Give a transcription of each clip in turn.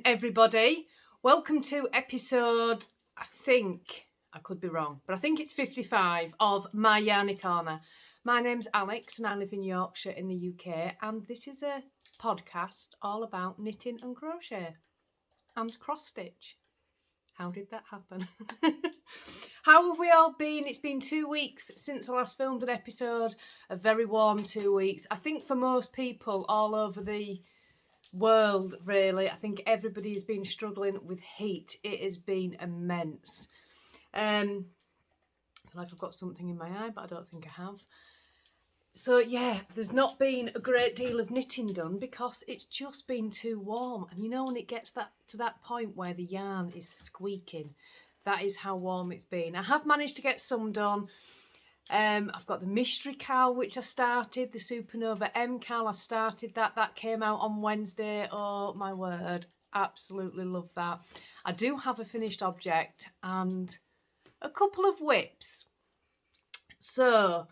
everybody. Welcome to episode, I could be wrong, but I think it's 55 of My Yarny Corner. My name's Alex and I live in Yorkshire in the UK, and this is a podcast all about knitting and crochet and cross stitch. How did that happen? How have we all been? It's been 2 weeks since I last filmed an episode, a very warm 2 weeks. I think for most people all over the world, really, I think everybody's been struggling with heat. It has been immense. I feel like I've got something in my eye, but I don't think I have. So yeah, there's not been a great deal of knitting done because it's just been too warm. And you know, when it gets to that point where the yarn is squeaking, that is how warm it's been. I have managed to get some done. I've got the mystery cowl, which I started, the Supernova mkal. I started that. That came out on Wednesday. Oh my word, absolutely love that. I do have a finished object and a couple of whips. So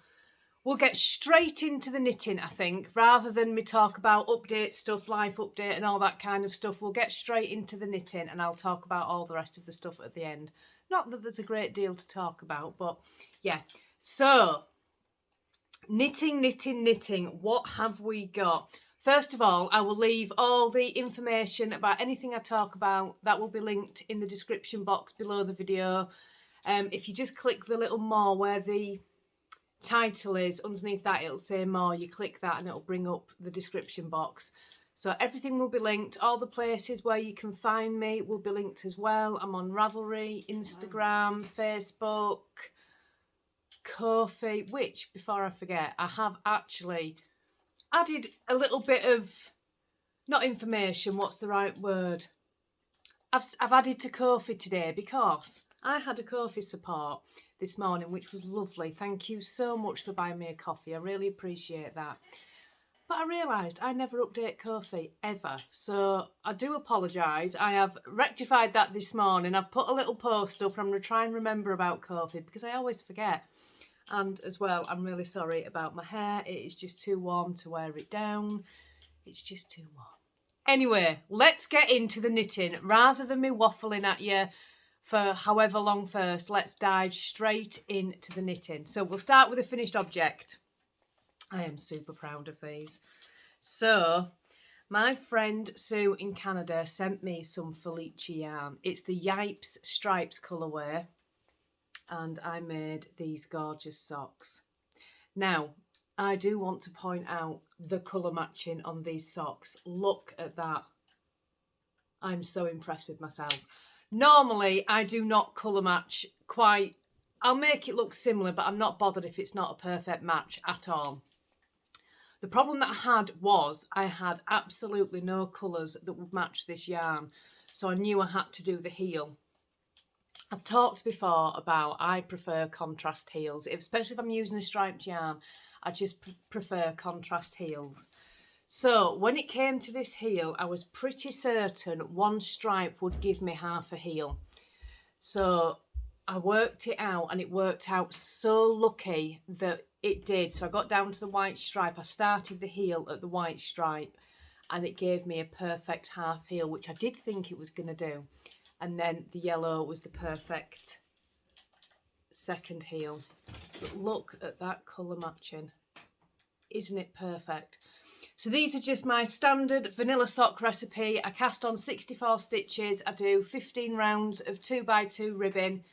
we'll get straight into the knitting, I think, rather than me talk about update stuff, life update and all that kind of stuff. We'll get straight into the knitting and I'll talk about all the rest of the stuff at the end. Not that there's a great deal to talk about, but yeah. So, knitting. What have we got? First of all, I will leave all the information about anything I talk about. That will be linked in the description box below the video. If you just click the little more where the title is, underneath that it'll say more. You click that and it'll bring up the description box. So everything will be linked. All the places where you can find me will be linked as well. I'm on Ravelry, Instagram, Facebook, Ko-fi, which, before I forget, I have actually added a little bit of, not information, what's the right word? I've added to Ko-fi today because I had a Ko-fi support this morning, which was lovely. Thank you so much for buying me a coffee. I really appreciate that. But I realised I never update Ko-fi ever, so I do apologise. I have rectified that this morning. I've put a little post up and I'm going to try and remember about Ko-fi because I always forget. And as well, I'm really sorry about my hair. It is just too warm to wear it down. It's just too warm. Anyway, let's get into the knitting. Rather than me waffling at you for however long first, let's dive straight into the knitting. So we'll start with a finished object. I am super proud of these. So my friend Sue in Canada sent me some Felice yarn. It's the Yipes Stripes colourway. And I made these gorgeous socks. Now, I do want to point out the colour matching on these socks. Look at that. I'm so impressed with myself. Normally, I do not colour match quite. I'll make it look similar, but I'm not bothered if it's not a perfect match at all. The problem that I had was I had absolutely no colours that would match this yarn. So I knew I had to do the heel. I've talked before about I prefer contrast heels, especially if I'm using a striped yarn. I just prefer contrast heels. So when it came to this heel, I was pretty certain one stripe would give me half a heel. So I worked it out and it worked out so lucky that it did. So I got down to the white stripe. I started the heel at the white stripe and it gave me a perfect half heel, which I did think it was going to do. And then the yellow was the perfect second heel. But look at that colour matching. Isn't it perfect? So these are just my standard vanilla sock recipe. I cast on 64 stitches. I do 15 rounds of 2x2 ribbing.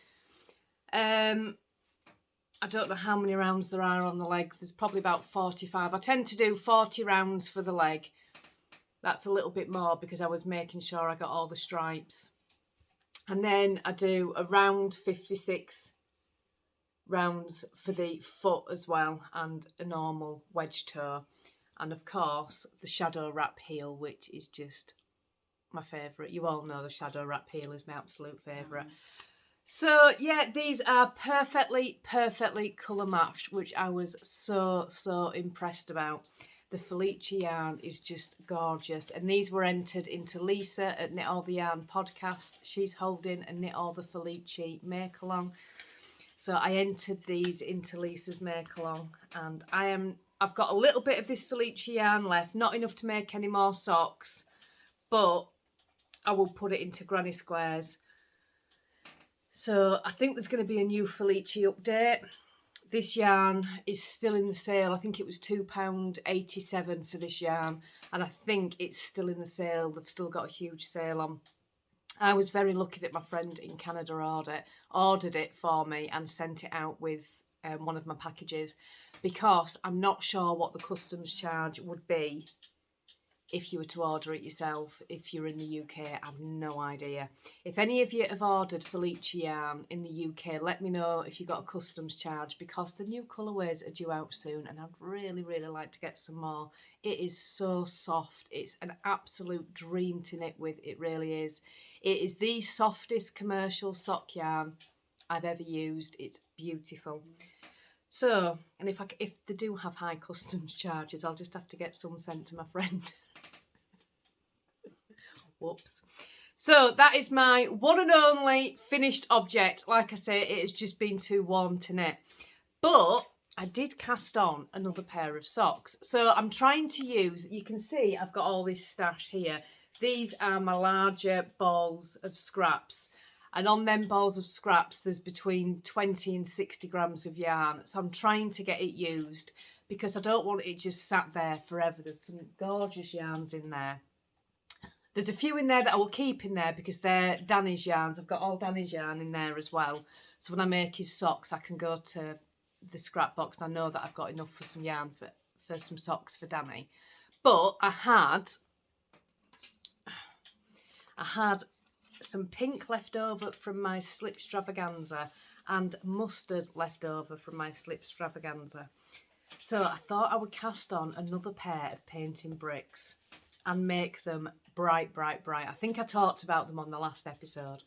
I don't know how many rounds there are on the leg. There's probably about 45. I tend to do 40 rounds for the leg. That's a little bit more because I was making sure I got all the stripes. And then I do around 56 rounds for the foot as well, and a normal wedge toe. And of course, the shadow wrap heel, which is just my favourite. You all know the shadow wrap heel is my absolute favourite. So yeah, these are perfectly colour matched, which I was so impressed about. The Felice yarn is just gorgeous. And these were entered into Lisa at Knit All the Yarn podcast. She's holding a Knit All the Felice make-along. So I entered these into Lisa's make-along. And I've got a little bit of this Felice yarn left. Not enough to make any more socks. But I will put it into granny squares. So I think there's going to be a new Felici update. This yarn is still in the sale. I think it was £2.87 for this yarn, and I think it's still in the sale. They've still got a huge sale on. I was very lucky that my friend in Canada ordered it for me and sent it out with one of my packages, because I'm not sure what the customs charge would be if you were to order it yourself. If you're in the UK, I have no idea. If any of you have ordered Felici yarn in the UK, let me know if you got a customs charge, because the new colourways are due out soon and I'd really, really like to get some more. It is so soft. It's an absolute dream to knit with. It really is. It is the softest commercial sock yarn I've ever used. It's beautiful. So, and if they do have high customs charges, I'll just have to get some sent to my friend. Whoops. So that is my one and only finished object. Like I say, it has just been too warm to knit. But I did cast on another pair of socks. So I'm trying to use, you can see I've got all this stash here. These are my larger balls of scraps. And on them balls of scraps, there's between 20 and 60 grams of yarn. So I'm trying to get it used, because I don't want it just sat there forever. There's some gorgeous yarns in there. There's a few in there that I will keep in there because they're Danny's yarns. I've got all Danny's yarn in there as well. So when I make his socks, I can go to the scrap box and I know that I've got enough for some yarn for some socks for Danny. But I had some pink left over from my slip extravaganza and mustard left over from my slip extravaganza. So I thought I would cast on another pair of painting bricks and make them bright, bright, bright. I think I talked about them on the last episode.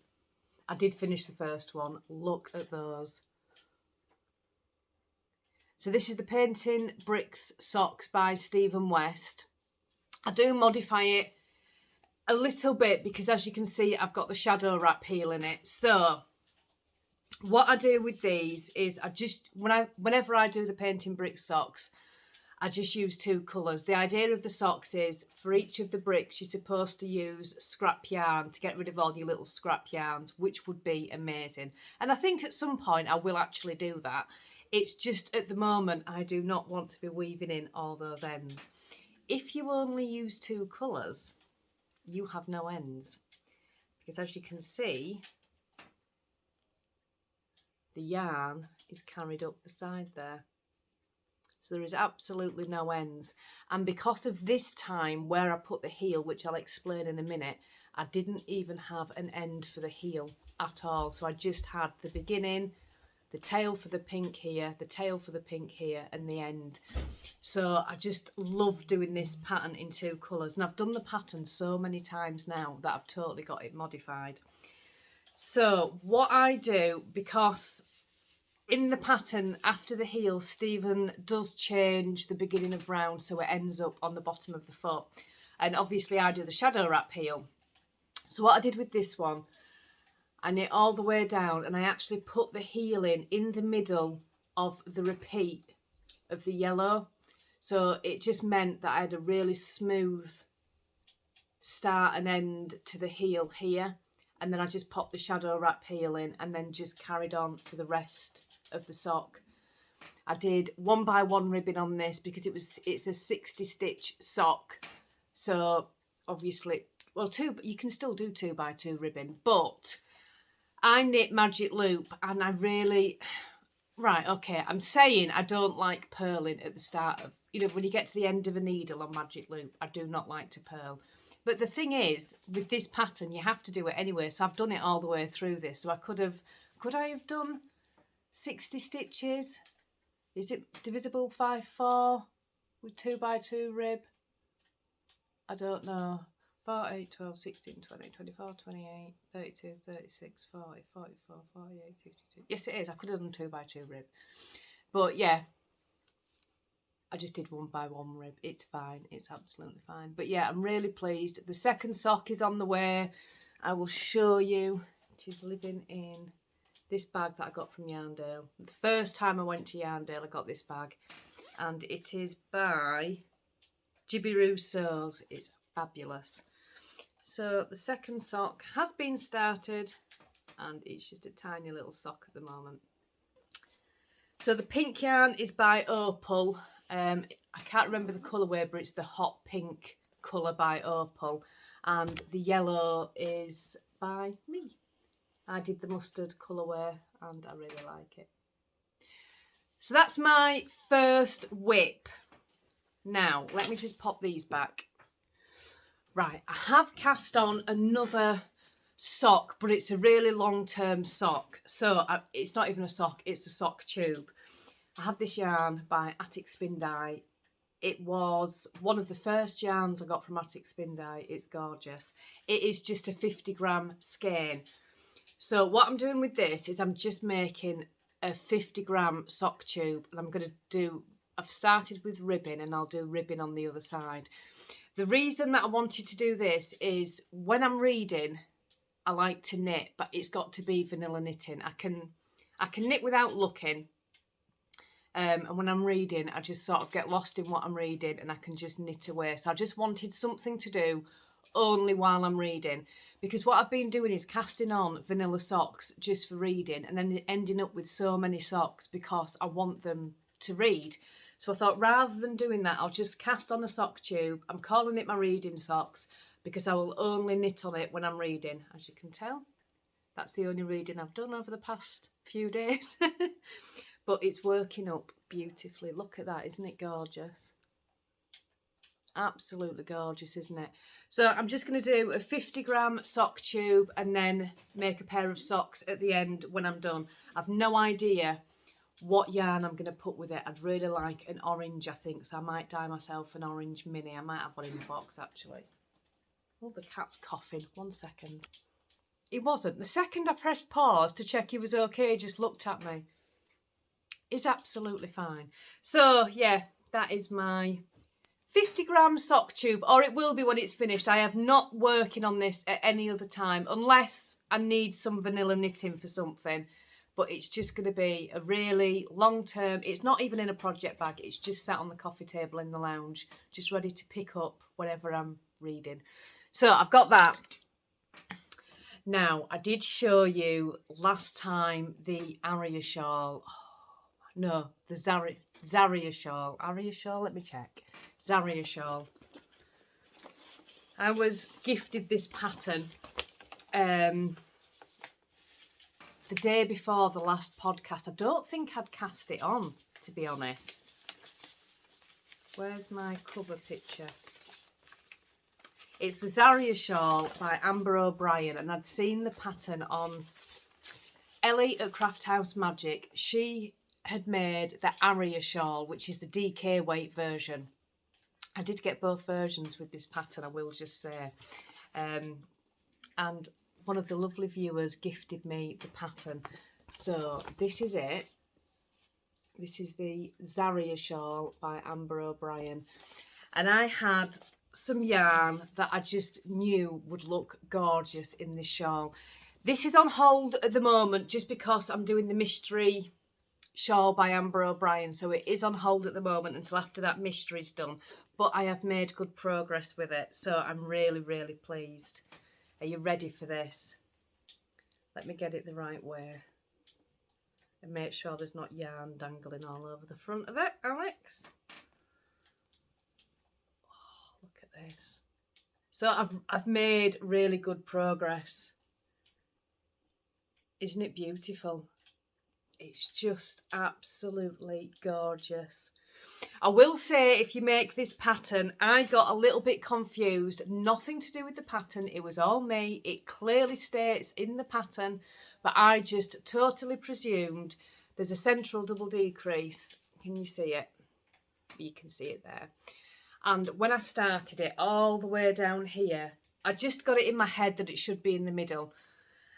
I did finish the first one. Look at those. So this is the Painting Bricks Socks by Stephen West. I do modify it a little bit because, as you can see, I've got the shadow wrap heel in it. So what I do with these is whenever I do the Painting Bricks socks, I just use two colours. The idea of the socks is for each of the bricks, you're supposed to use scrap yarn to get rid of all your little scrap yarns, which would be amazing. And I think at some point I will actually do that. It's just at the moment I do not want to be weaving in all those ends. If you only use two colours, you have no ends. Because as you can see, the yarn is carried up the side there. So there is absolutely no ends. And because of this time where I put the heel, which I'll explain in a minute, I didn't even have an end for the heel at all. So I just had the beginning, the tail for the pink here, the tail for the pink here, and the end. So I just love doing this pattern in two colours. And I've done the pattern so many times now that I've totally got it modified. So what I do, because in the pattern after the heel, Stephen does change the beginning of round so it ends up on the bottom of the foot. And obviously I do the shadow wrap heel. So what I did with this one, I knit all the way down and I actually put the heel in the middle of the repeat of the yellow. So it just meant that I had a really smooth start and end to the heel here. And then I just popped the shadow wrap heel in and then just carried on for the rest of the sock. I did 1x1 ribbing on this because it's a 60 stitch sock. So obviously, well, you can still do 2x2 ribbing, but I knit magic loop and I really, right, okay, I'm saying I don't like purling at the start of, when you get to the end of a needle on magic loop, I do not like to purl. But the thing is, with this pattern, you have to do it anyway. So I've done it all the way through this. So could I have done 60 stitches? Is it divisible 5/4 with 2x2 rib? I don't know. 4, 8, 12, 16, 20, 24, 28, 32, 36, 40, 44, 48, 52. Yes, it is. I could have done 2x2 rib. But yeah, I just did 1x1 rib. It's fine. It's absolutely fine. But yeah, I'm really pleased. The second sock is on the way. I will show you. She's living in this bag that I got from Yarndale. The first time I went to Yarndale, I got this bag. And it is by Jibby Sews. It's fabulous. So the second sock has been started, and it's just a tiny little sock at the moment. So the pink yarn is by Opal. I can't remember the colourway, but it's the hot pink colour by Opal. And the yellow is by me. I did the mustard colourway and I really like it. So that's my first whip. Now, let me just pop these back. Right, I have cast on another sock, but it's a really long-term sock. So it's not even a sock, it's a sock tube. I have this yarn by Attic Spin Dye. It was one of the first yarns I got from Attic Spin Dye. It's gorgeous. It is just a 50-gram skein. So what I'm doing with this is I'm just making a 50-gram sock tube, and I'm going to do, I've started with ribbing, and I'll do ribbing on the other side. The reason that I wanted to do this is when I'm reading, I like to knit, but it's got to be vanilla knitting. I can knit without looking, and when I'm reading, I just sort of get lost in what I'm reading, and I can just knit away. So I just wanted something to do only while I'm reading, because what I've been doing is casting on vanilla socks just for reading, and then ending up with so many socks because I want them to read. So I thought, rather than doing that, I'll just cast on a sock tube. I'm calling it my reading socks because I will only knit on it when I'm reading. As you can tell, that's the only reading I've done over the past few days. But it's working up beautifully. Look at that, isn't it gorgeous? Absolutely gorgeous, isn't it? So I'm just going to do a 50-gram sock tube and then make a pair of socks at the end when I'm done. I've no idea what yarn I'm going to put with it. I'd really like an orange, I think, so I might dye myself an orange mini. I might have one in the box, actually. Oh, the cat's coughing. 1 second. He wasn't. The second I pressed pause to check he was okay, he just looked at me. He's absolutely fine. So, yeah, that is my 50-gram sock tube, or it will be when it's finished. I am not working on this at any other time unless I need some vanilla knitting for something. But it's just going to be a really long-term, it's not even in a project bag, it's just sat on the coffee table in the lounge, just ready to pick up whenever I'm reading. So I've got that. Now, I did show you last time the Zarya shawl. Oh, no, the Zarya shawl. Zarya shawl, let me check. Zarya shawl. I was gifted this pattern the day before the last podcast. I don't think I'd cast it on, to be honest. Where's my cover picture? It's the Zarya shawl by Amber O'Brien, and I'd seen the pattern on Ellie at Craft House Magic. She had made the Zarya shawl, which is the DK weight version. I did get both versions with this pattern, I will just say. And one of the lovely viewers gifted me the pattern. So this is it. This is the Zarya shawl by Amber O'Brien. And I had some yarn that I just knew would look gorgeous in this shawl. This is on hold at the moment just because I'm doing the mystery shawl by Amber O'Brien. So it is on hold at the moment until after that mystery's done. But I have made good progress with it. So I'm really, really pleased. Are you ready for this? Let me get it the right way. And make sure there's not yarn dangling all over the front of it, Alex. Oh, look at this. So I've made really good progress. Isn't it beautiful? It's just absolutely gorgeous. I will say, if you make this pattern, I got a little bit confused. Nothing to do with the pattern. It was all me. It clearly states in the pattern, but I just totally presumed there's a central double decrease. Can you see it? You can see it there. And when I started it all the way down here, I just got it in my head that it should be in the middle.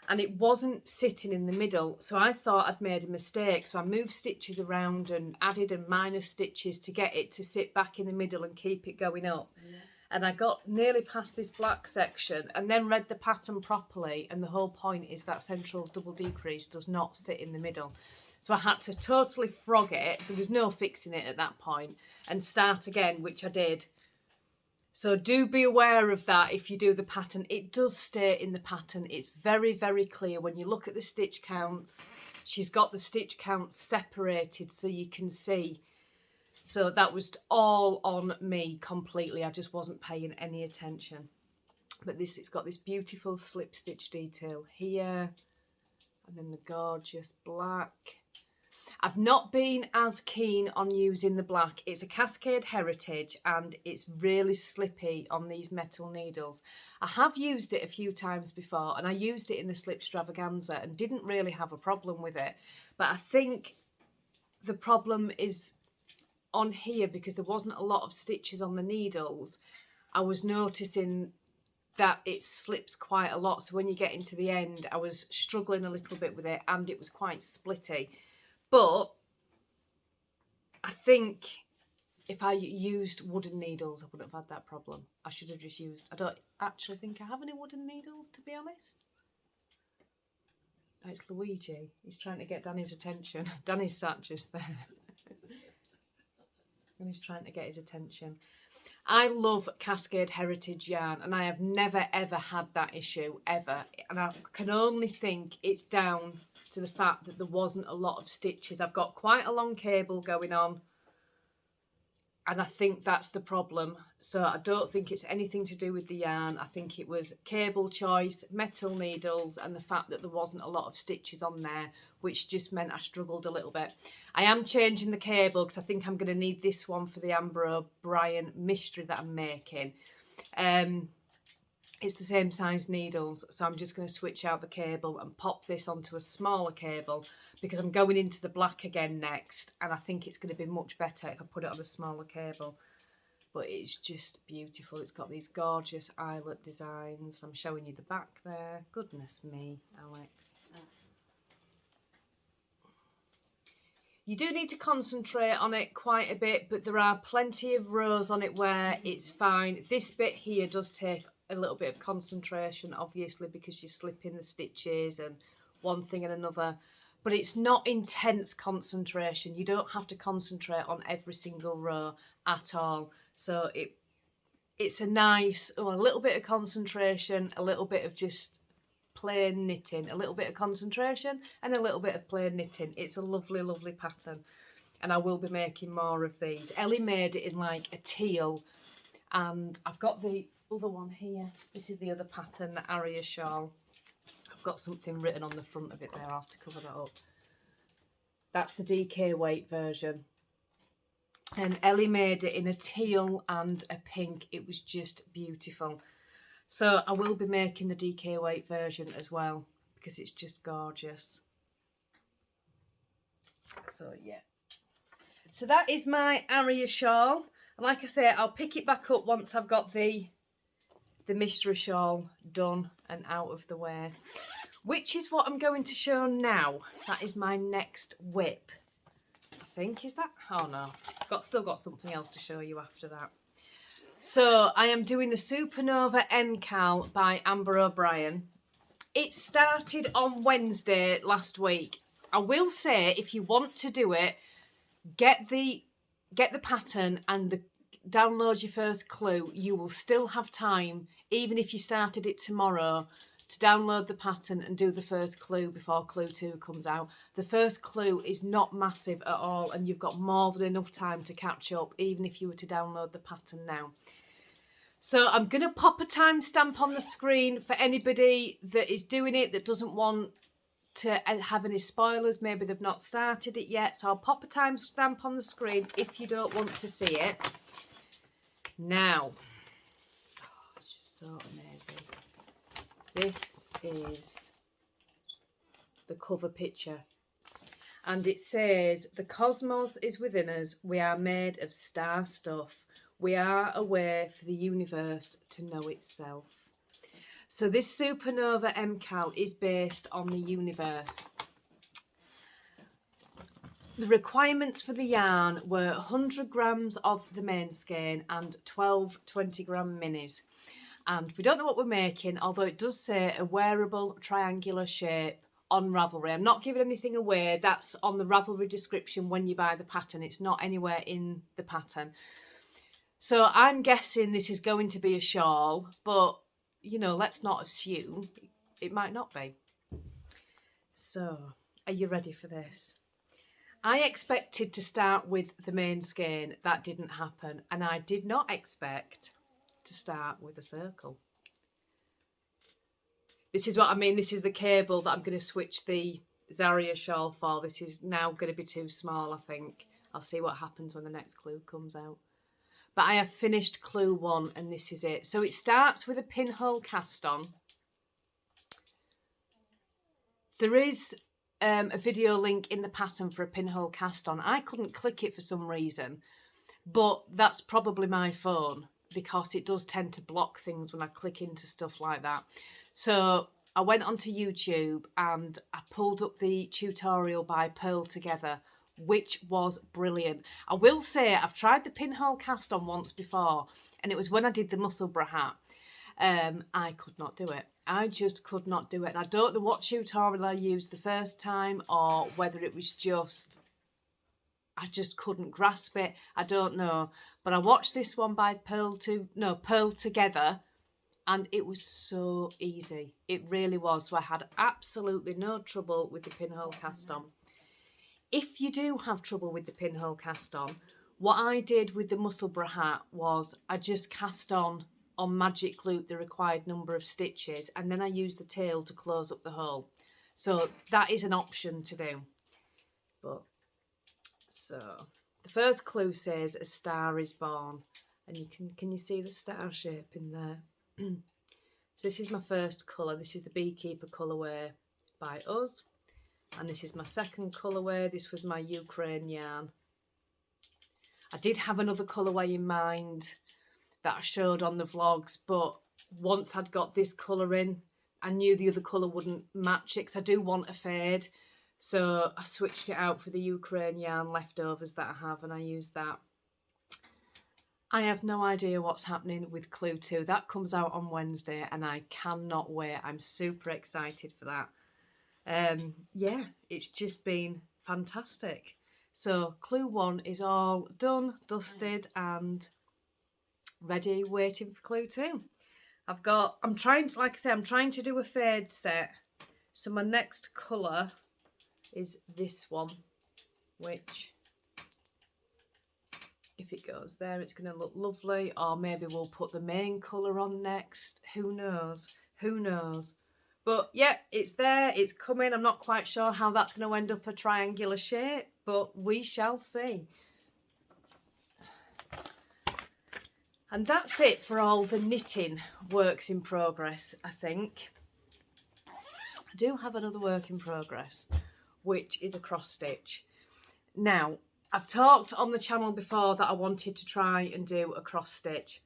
And it wasn't sitting in the middle, so I thought I'd made a mistake. So I moved stitches around and added a minus stitches to get it to sit back in the middle and keep it going up. Yeah. And I got nearly past this black section and then read the pattern properly, and the whole point is that central double decrease does not sit in the middle. So I had to totally frog it. There was no fixing it at that point, and start again, which I did. So do be aware of that if you do the pattern. It does state in the pattern. It's very, very clear. When you look at the stitch counts, she's got the stitch counts separated so you can see. So that was all on me completely. I just wasn't paying any attention. But this, it's got this beautiful slip stitch detail here. And then the gorgeous black. I've not been as keen on using the black. It's a Cascade Heritage and it's really slippy on these metal needles. I have used it a few times before and I used it in the Slip Stravaganza and didn't really have a problem with it. But I think the problem is on here because there wasn't a lot of stitches on the needles. I was noticing that it slips quite a lot. So when you get into the end, I was struggling a little bit with it and it was quite splitty. But I think if I used wooden needles, I wouldn't have had that problem. I should have just used, I don't actually think I have any wooden needles, to be honest. Oh, it's Luigi. He's trying to get Danny's attention. Danny's sat just there. And he's trying to get his attention. I love Cascade Heritage yarn and I have never ever had that issue, ever. And I can only think it's down to the fact that there wasn't a lot of stitches. I've got quite a long cable going on and I think that's the problem. So I don't think it's anything to do with the yarn. I think it was cable choice, metal needles and the fact that there wasn't a lot of stitches on there, which just meant I struggled a little bit. I am changing the cable because I think I'm going to need this one for the Amber O'Brien mystery that I'm making. It's the same size needles, so I'm just going to switch out the cable and pop this onto a smaller cable because I'm going into the black again next and I think it's going to be much better if I put it on a smaller cable. But it's just beautiful. It's got these gorgeous eyelet designs. I'm showing you the back there. Goodness me, Alex. You do need to concentrate on it quite a bit, but there are plenty of rows on it where it's fine. This bit here does take a little bit of concentration, obviously, because you're slipping the stitches and one thing and another, but it's not intense concentration. You don't have to concentrate on every single row at all. So it's a nice, a little bit of concentration, a little bit of just plain knitting, a little bit of concentration and a little bit of plain knitting. It's a lovely, lovely pattern and I will be making more of these. Ellie made it in like a teal and I've got the other one here. This is the other pattern, the Zarya shawl. I've got something written on the front of it there. I'll have to cover that up. That's the DK weight version. And Ellie made it in a teal and a pink. It was just beautiful. So I will be making the DK weight version as well because it's just gorgeous. So yeah. So that is my Zarya shawl. And like I say, I'll pick it back up once I've got the mystery shawl done and out of the way, which is what I'm going to show now. That is my next whip, I think. Is that? Oh no, still got something else to show you after that. So I am doing the Supernova mkal by Amber O'Brien. It started on Wednesday last week. I will say, if you want to do it, get the pattern and download your first clue. You will still have time, even if you started it tomorrow, to download the pattern and do the first clue before clue 2 comes out. The first clue is not massive at all and you've got more than enough time to catch up, even if you were to download the pattern now. So I'm going to pop a timestamp on the screen for anybody that is doing it that doesn't want to have any spoilers. Maybe they've not started it yet. So I'll pop a timestamp on the screen if you don't want to see it. Now, it's just so amazing. This is the cover picture. And it says, "The cosmos is within us. We are made of star stuff. We are a way for the universe to know itself." So this Supernova mkal is based on the universe. The requirements for the yarn were 100 grams of the main skein and 12 20-gram minis. And we don't know what we're making, although it does say a wearable triangular shape on Ravelry. I'm not giving anything away. That's on the Ravelry description when you buy the pattern. It's not anywhere in the pattern. So I'm guessing this is going to be a shawl, but you know, let's not assume. It might not be. So, are you ready for this? I expected to start with the main skein. That didn't happen. And I did not expect to start with a circle. This is what I mean. This is the cable that I'm going to switch the Zarya shawl for. This is now going to be too small, I think. I'll see what happens when the next clue comes out. But I have finished clue 1 and this is it. So it starts with a pinhole cast on. There is a video link in the pattern for a pinhole cast on. I couldn't click it for some reason, but that's probably my phone because it does tend to block things when I click into stuff like that. So I went onto YouTube and I pulled up the tutorial by Pearl Together, which was brilliant. I will say I've tried the pinhole cast on once before, and it was when I did the Musselburgh hat. I could not do it. I just could not do it. And I don't know what tutorial I used the first time or whether it was just, I just couldn't grasp it. I don't know. But I watched this one by Pearl Together, and it was so easy. It really was. So I had absolutely no trouble with the pinhole cast on. If you do have trouble with the pinhole cast on, what I did with the Musselburgh hat was I just cast on magic loop the required number of stitches, and then I use the tail to close up the hole. So that is an option to do. But so the first clue says a star is born, and you can you see the star shape in there? So this is my first colour. This is the Beekeeper colourway by us, and this is my second colourway. This was my Ukraine yarn. I did have another colourway in mind that I showed on the vlogs, but once I'd got this colour in, I knew the other colour wouldn't match it because I do want a fade. So I switched it out for the Ukraine yarn leftovers that I have, and I used that. I have no idea what's happening with clue 2. That comes out on Wednesday and I cannot wait. I'm super excited for that. Yeah, it's just been fantastic. So clue 1 is all done, dusted and ready, waiting for clue 2. I'm trying to do a fade set. So my next colour is this one, which, if it goes there, it's going to look lovely. Or maybe we'll put the main colour on next. Who knows? Who knows? But yeah, it's there. It's coming. I'm not quite sure how that's going to end up a triangular shape, but we shall see. And that's it for all the knitting works in progress, I think. I do have another work in progress, which is a cross stitch. Now, I've talked on the channel before that I wanted to try and do a cross stitch.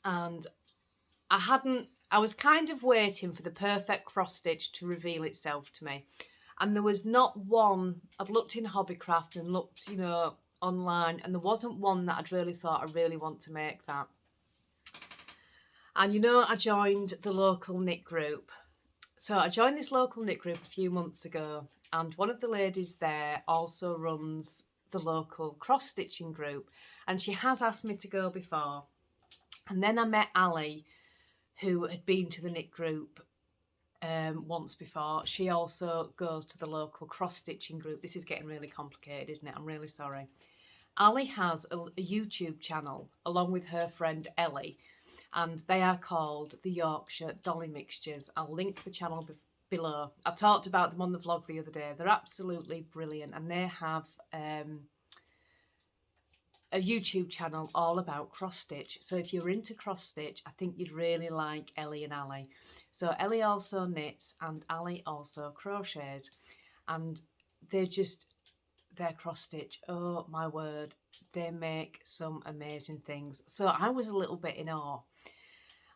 And I was kind of waiting for the perfect cross stitch to reveal itself to me. And there was not one. I'd looked in Hobbycraft and looked, you know, online, and there wasn't one that I'd really thought I really want to make that. And you know, I joined the local knit group. So I joined this local knit group a few months ago, and one of the ladies there also runs the local cross stitching group, and she has asked me to go before. And then I met Ali, who had been to the knit group once before. She also goes to the local cross stitching group. This is getting really complicated, isn't it? I'm really sorry. Ali has a YouTube channel along with her friend Ellie, and they are called the Yorkshire Dolly Mixtures. I'll link the channel below. I talked about them on the vlog the other day. They're absolutely brilliant, and they have a YouTube channel all about cross stitch. So if you're into cross stitch, I think you'd really like Ellie and Ali. So Ellie also knits and Ali also crochets, and their cross stitch, oh my word, they make some amazing things. So I was a little bit in awe.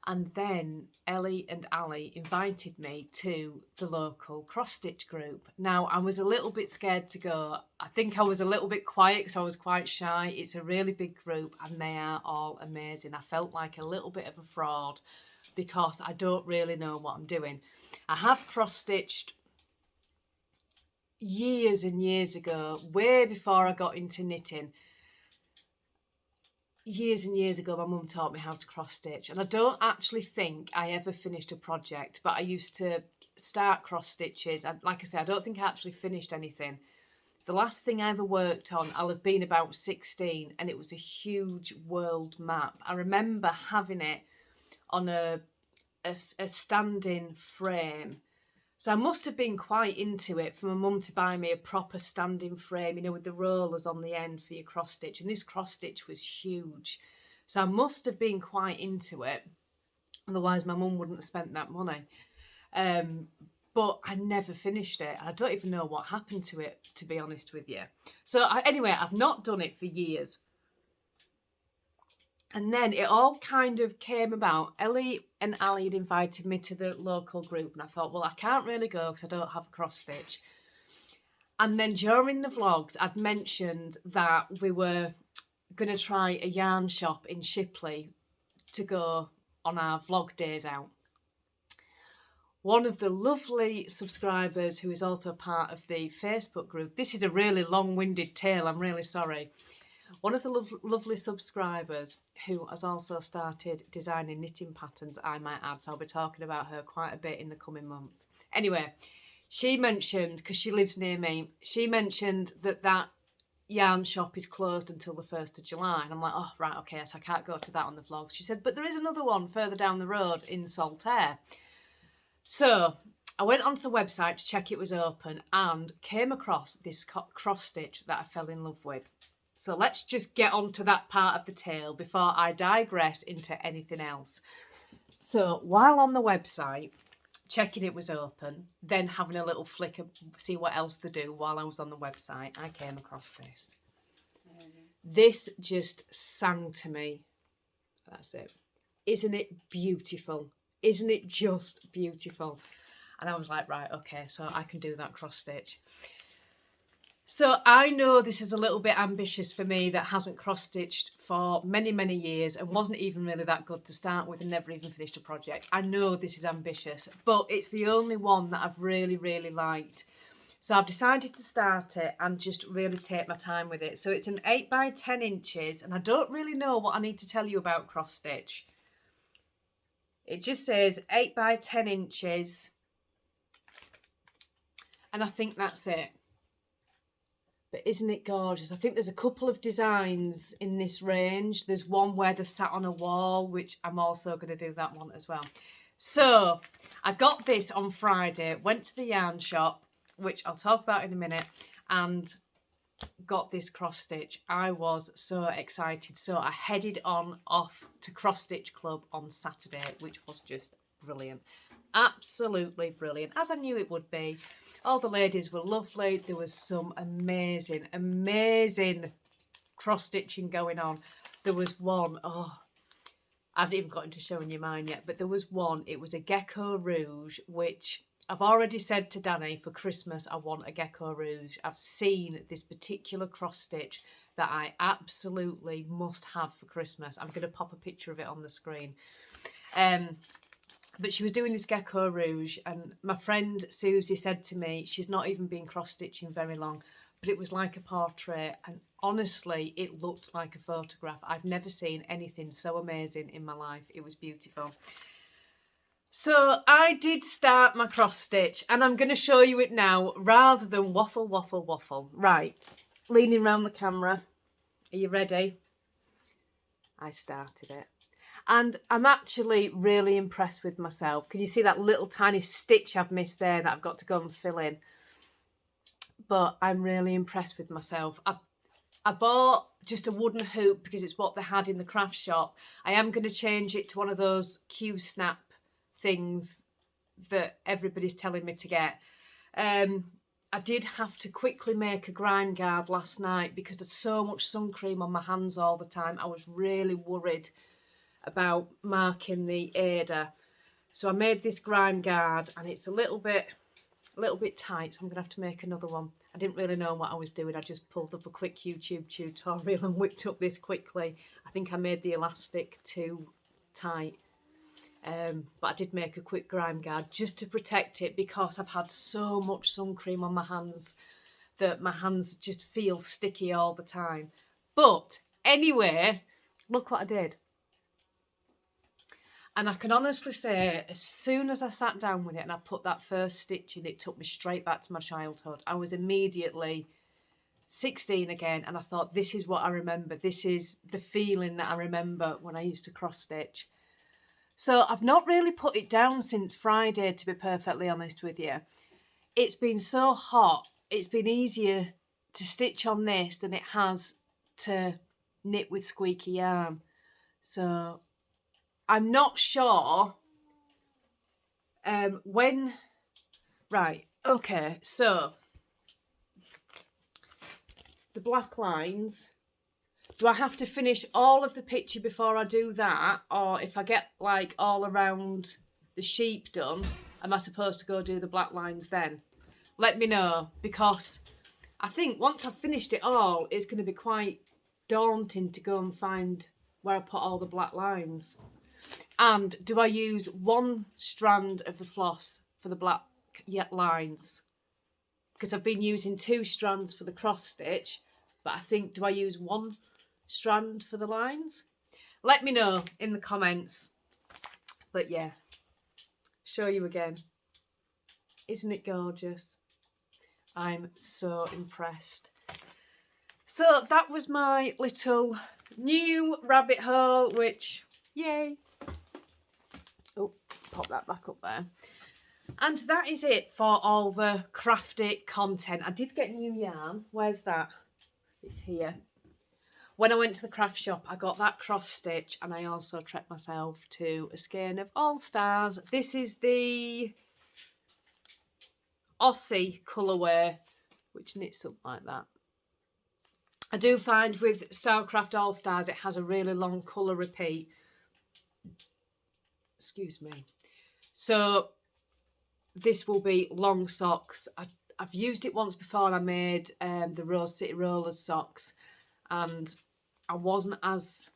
And then Ellie and Ali invited me to the local cross stitch group. Now, I was a little bit scared to go. I think I was a little bit quiet because I was quite shy. It's a really big group and they are all amazing. I felt like a little bit of a fraud because I don't really know what I'm doing. I have cross stitched years and years ago, way before I got into knitting. years and years ago, my mum taught me how to cross stitch, and I don't actually think I ever finished a project, but I used to start cross stitches. And like I say, I don't think I actually finished anything. The last thing I ever worked on, I'll have been about 16, and it was a huge world map. I remember having it on a standing frame. So I must have been quite into it for my mum to buy me a proper standing frame, you know, with the rollers on the end for your cross stitch. And this cross stitch was huge. So I must have been quite into it. Otherwise, my mum wouldn't have spent that money. But I never finished it. I don't even know what happened to it, to be honest with you. So anyway, I've not done it for years. And then it all kind of came about. Ellie and Ali had invited me to the local group, and I thought, well, I can't really go because I don't have a cross stitch. And then during the vlogs, I'd mentioned that we were going to try a yarn shop in Shipley to go on our vlog days out. One of the lovely subscribers who is also part of the Facebook group, this is a really long-winded tale, I'm really sorry. One of the lovely subscribers who has also started designing knitting patterns, I might add, so I'll be talking about her quite a bit in the coming months. Anyway, she mentioned, because she lives near me, she mentioned that that yarn shop is closed until the 1st of July. And I'm like, oh, right, okay, so I can't go to that on the vlogs. She said, but there is another one further down the road in Saltaire. So I went onto the website to check it was open and came across this cross stitch that I fell in love with. So let's just get on to that part of the tale before I digress into anything else. So while on the website, checking it was open, then having a little flick and see what else to do while I was on the website, I came across this. This just sang to me. That's it. Isn't it beautiful? Isn't it just beautiful? And I was like, right, okay, so I can do that cross stitch. So I know this is a little bit ambitious for me that hasn't cross-stitched for many, many years and wasn't even really that good to start with and never even finished a project. I know this is ambitious, but it's the only one that I've really, really liked. So I've decided to start it and just really take my time with it. So it's an 8 by 10 inches, and I don't really know what I need to tell you about cross-stitch. It just says 8 by 10 inches, and I think that's it. But isn't it gorgeous? I think there's a couple of designs in this range. There's one where they're sat on a wall, which I'm also going to do that one as well. So I got this on Friday, went to the yarn shop, which I'll talk about in a minute, and got this cross stitch. I was so excited. So I headed off to Cross Stitch Club on Saturday, which was just brilliant. Absolutely brilliant, as I knew it would be. All the ladies were lovely. There was some amazing, amazing cross-stitching going on. There was one, oh, I haven't even got into showing you mine yet, but there was one, it was a gecko rouge, which I've already said to Danny for Christmas, I want a gecko rouge. I've seen this particular cross-stitch that I absolutely must have for Christmas. I'm going to pop a picture of it on the screen. But she was doing this gecko rouge, and my friend Susie said to me, she's not even been cross-stitching very long, but it was like a portrait, and honestly, it looked like a photograph. I've never seen anything so amazing in my life. It was beautiful. So I did start my cross-stitch, and I'm going to show you it now, rather than waffle, waffle, waffle. Right, leaning around the camera. Are you ready? I started it. And I'm actually really impressed with myself. Can you see that little tiny stitch I've missed there that I've got to go and fill in? But I'm really impressed with myself. I bought just a wooden hoop because it's what they had in the craft shop. I am going to change it to one of those Q-snap things that everybody's telling me to get. I did have to quickly make a grime guard last night because there's so much sun cream on my hands all the time. I was really worried about marking the Ada, so I made this grime guard, and it's a little bit tight, so I'm gonna have to make another one. I didn't really know what I was doing. I just pulled up a quick YouTube tutorial and whipped up this quickly. I think I made the elastic too tight, but I did make a quick grime guard just to protect it because I've had so much sun cream on my hands that my hands just feel sticky all the time. But anyway, Look what I did. And I can honestly say, as soon as I sat down with it and I put that first stitch in, it took me straight back to my childhood. I was immediately 16 again, and I thought, this is what I remember. This is the feeling that I remember when I used to cross stitch. So I've not really put it down since Friday, to be perfectly honest with you. It's been so hot, it's been easier to stitch on this than it has to knit with squeaky yarn. So I'm not sure when... Right, okay, so the black lines, do I have to finish all of the picture before I do that? Or if I get like all around the sheep done, am I supposed to go do the black lines then? Let me know, because I think once I've finished it all, it's going to be quite daunting to go and find where I put all the black lines. And do I use one strand of the floss for the black lines? Because I've been using 2 strands for the cross stitch, but I think, do I use 1 strand for the lines? Let me know in the comments. But yeah, show you again. Isn't it gorgeous? I'm so impressed. So that was my little new rabbit hole, which, yay. Oh, pop that back up there. And that is it for all the crafty content. I did get new yarn. Where's that? It's here. When I went to the craft shop, I got that cross stitch, and I also treated myself to a skein of All Stars. This is the Aussie colourway, which knits up like that. I do find with Stylecraft All Stars, it has a really long colour repeat. Excuse me. So this will be long socks. I've used it once before, and I made the Rose City Rollers socks, and I wasn't as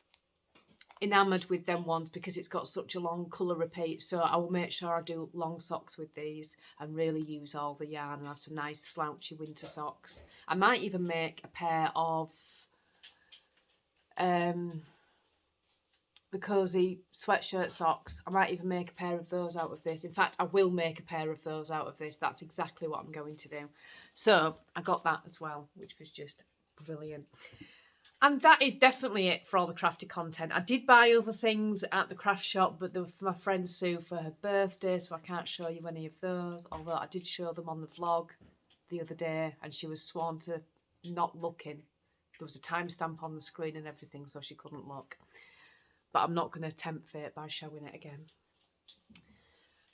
enamoured with them ones because it's got such a long colour repeat. So I will make sure I do long socks with these and really use all the yarn and have some nice slouchy winter socks. I might even make a pair of the cosy sweatshirt socks. I might even make a pair of those out of this. In fact, I will make a pair of those out of this. That's exactly what I'm going to do. So I got that as well, which was just brilliant. And that is definitely it for all the crafty content. I did buy other things at the craft shop, but they were for my friend Sue for her birthday, so I can't show you any of those, although I did show them on the vlog the other day, and she was sworn to not looking. There was a timestamp on the screen and everything, so she couldn't look. But I'm not going to tempt fate by showing it again.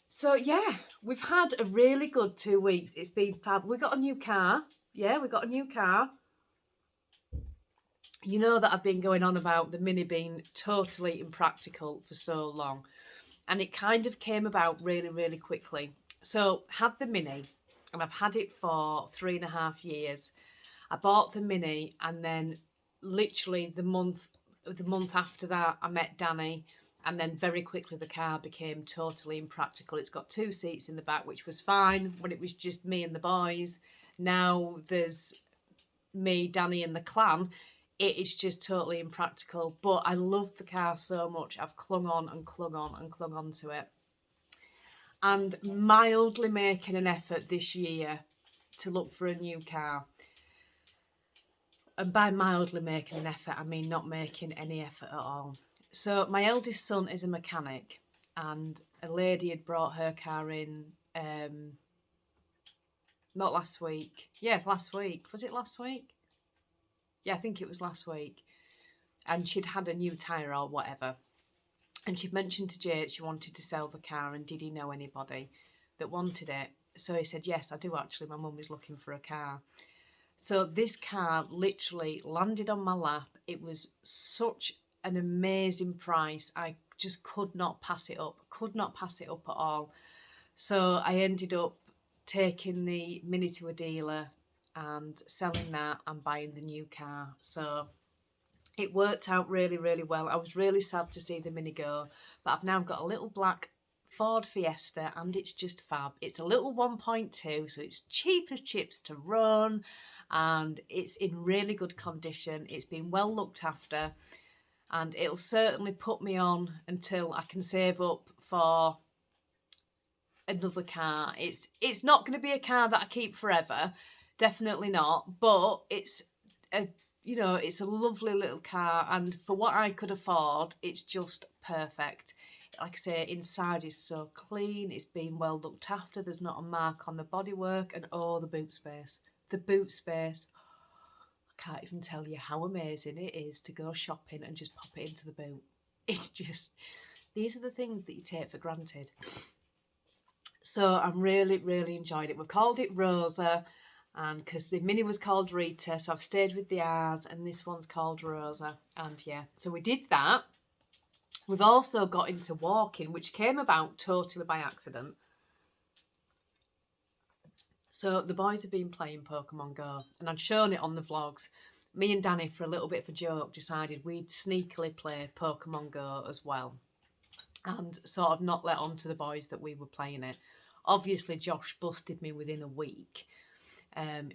So yeah, we've had a really good 2 weeks. It's been fab. We got a new car. Yeah, we got a new car. You know that I've been going on about the Mini being totally impractical for so long. And it kind of came about really, really quickly. So had the Mini, and I've had it for 3.5 years. I bought the Mini, and then literally the month after that, I met Danny, and then very quickly the car became totally impractical. It's got 2 seats in the back, which was fine when it was just me and the boys. Now there's me, Danny, and the clan. It is just totally impractical, but I love the car so much. I've clung on and clung on and clung on to it. And mildly making an effort this year to look for a new car. And by mildly making an effort, I mean not making any effort at all. So my eldest son is a mechanic, and a lady had brought her car in, not last week. Yeah, last week. Was it last week? Yeah, I think it was last week. And she'd had a new tyre or whatever. And she'd mentioned to Jay she wanted to sell the car, and did he know anybody that wanted it? So he said, yes, I do actually. My mum is looking for a car. So this car literally landed on my lap. It was such an amazing price. I just could not pass it up. Could not pass it up at all. So I ended up taking the Mini to a dealer and selling that and buying the new car. So it worked out really, really well. I was really sad to see the Mini go, but I've now got a little black Ford Fiesta, and it's just fab. It's a little 1.2, so it's cheap as chips to run, and it's in really good condition. It's been well looked after, and it'll certainly put me on until I can save up for another car. It's not going to be a car that I keep forever, definitely not, but it's a it's a lovely little car, and for what I could afford, it's just perfect. Like I say, inside is so clean, it's been well looked after, there's not a mark on the bodywork, and oh, the boot space. The boot space. I can't even tell you how amazing it is to go shopping and just pop it into the boot. It's just, these are the things that you take for granted. So I'm really, really enjoyed it. We've called it Rosa, and because the Mini was called Rita, so I've stayed with the R's, and this one's called Rosa. And yeah, so we did that. We've also got into walking, which came about totally by accident. So the boys have been playing Pokemon Go, and I'd shown it on the vlogs. Me and Danny, for a little bit of a joke, decided we'd sneakily play Pokemon Go as well, and sort of not let on to the boys that we were playing it. Obviously, Josh busted me within a week.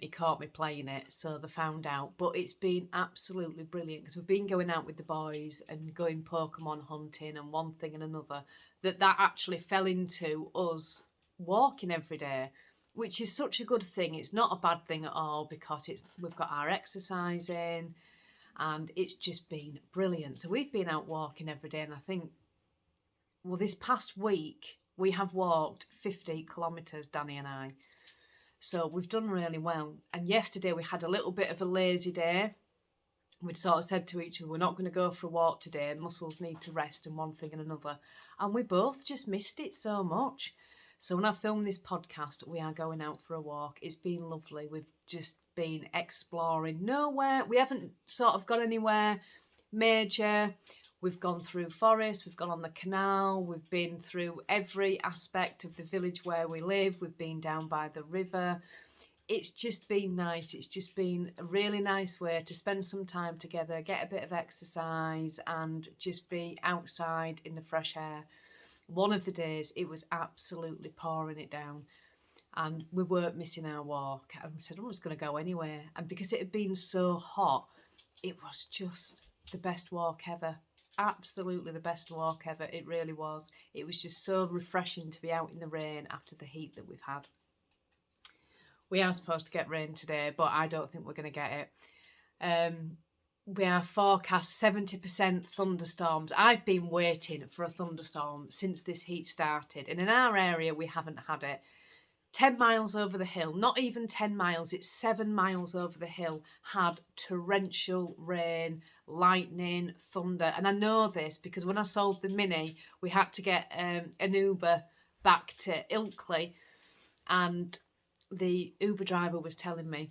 He caught me playing it, so they found out. But it's been absolutely brilliant, because we've been going out with the boys and going Pokemon hunting and one thing and another, that actually fell into us walking every day, which is such a good thing. It's not a bad thing at all, because we've got our exercise in, and it's just been brilliant. So we've been out walking every day, and I think, well, this past week we have walked 50 kilometres, Danny and I. So we've done really well. And yesterday we had a little bit of a lazy day. We'd sort of said to each other, we're not going to go for a walk today. Muscles need to rest and one thing and another. And we both just missed it so much. So when I film this podcast, we are going out for a walk. It's been lovely. We've just been exploring nowhere. We haven't sort of got anywhere major. We've gone through forest, we've gone on the canal, we've been through every aspect of the village where we live, we've been down by the river. It's just been nice. It's just been a really nice way to spend some time together, get a bit of exercise, and just be outside in the fresh air. One of the days it was absolutely pouring it down, and we weren't missing our walk. And we said, I'm just going to go anywhere. And because it had been so hot, it was just the best walk ever. Absolutely the best walk ever. It really was. It was just so refreshing to be out in the rain after the heat that we've had. We are supposed to get rain today, but I don't think we're going to get it. We are forecast 70% thunderstorms. I've been waiting for a thunderstorm since this heat started, and in our area we haven't had it. 10 miles over the hill, not even 10 miles, it's 7 miles over the hill, had torrential rain, lightning, thunder. And I know this because when I sold the Mini, we had to get an Uber back to Ilkley, and the Uber driver was telling me,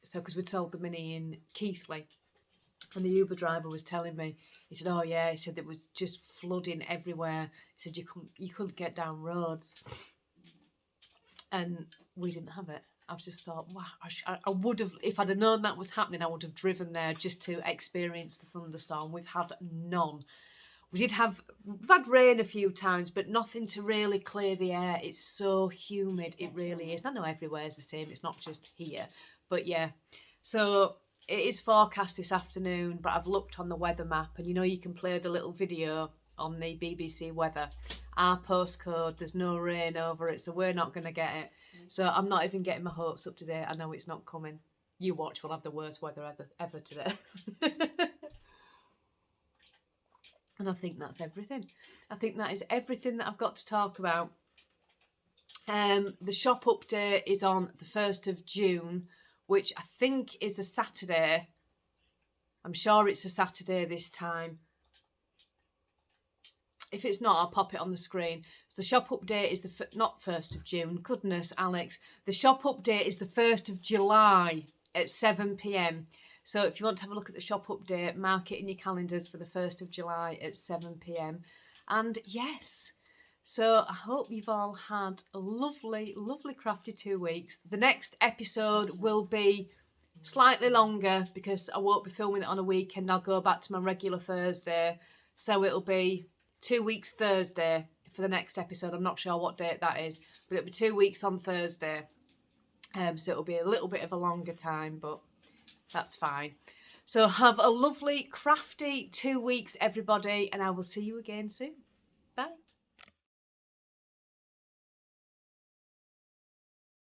so because we'd sold the Mini in Keighley, and the Uber driver was telling me, he said, oh yeah, he said it was just flooding everywhere. He said you couldn't get down roads. And we didn't have it. I've just thought, wow, I would have, if I'd have known that was happening, I would have driven there just to experience the thunderstorm. We've had none. We've had rain a few times, but nothing to really clear the air. It's so humid, it really is. I know everywhere is the same, it's not just here. But yeah, so it is forecast this afternoon, but I've looked on the weather map, and you can play the little video on the BBC weather. Our postcode, there's no rain over it, so we're not going to get it. So I'm not even getting my hopes up today. I know it's not coming. You watch, we'll have the worst weather ever today. And I think that's everything. I think that is everything that I've got to talk about. The shop update is on the 1st of June, which I think is a Saturday. I'm sure it's a Saturday this time. If it's not, I'll pop it on the screen. So the shop update is not 1st of June. Goodness, Alex. The shop update is the 1st of July at 7 p.m. So if you want to have a look at the shop update, mark it in your calendars for the 1st of July at 7 p.m. And yes, so I hope you've all had a lovely, lovely crafty 2 weeks. The next episode will be slightly longer because I won't be filming it on a weekend. I'll go back to my regular Thursday. So it'll be 2 weeks Thursday for the next episode. I'm not sure what date that is, but it'll be 2 weeks on Thursday. So it'll be a little bit of a longer time, but that's fine. So have a lovely, crafty 2 weeks, everybody, and I will see you again soon.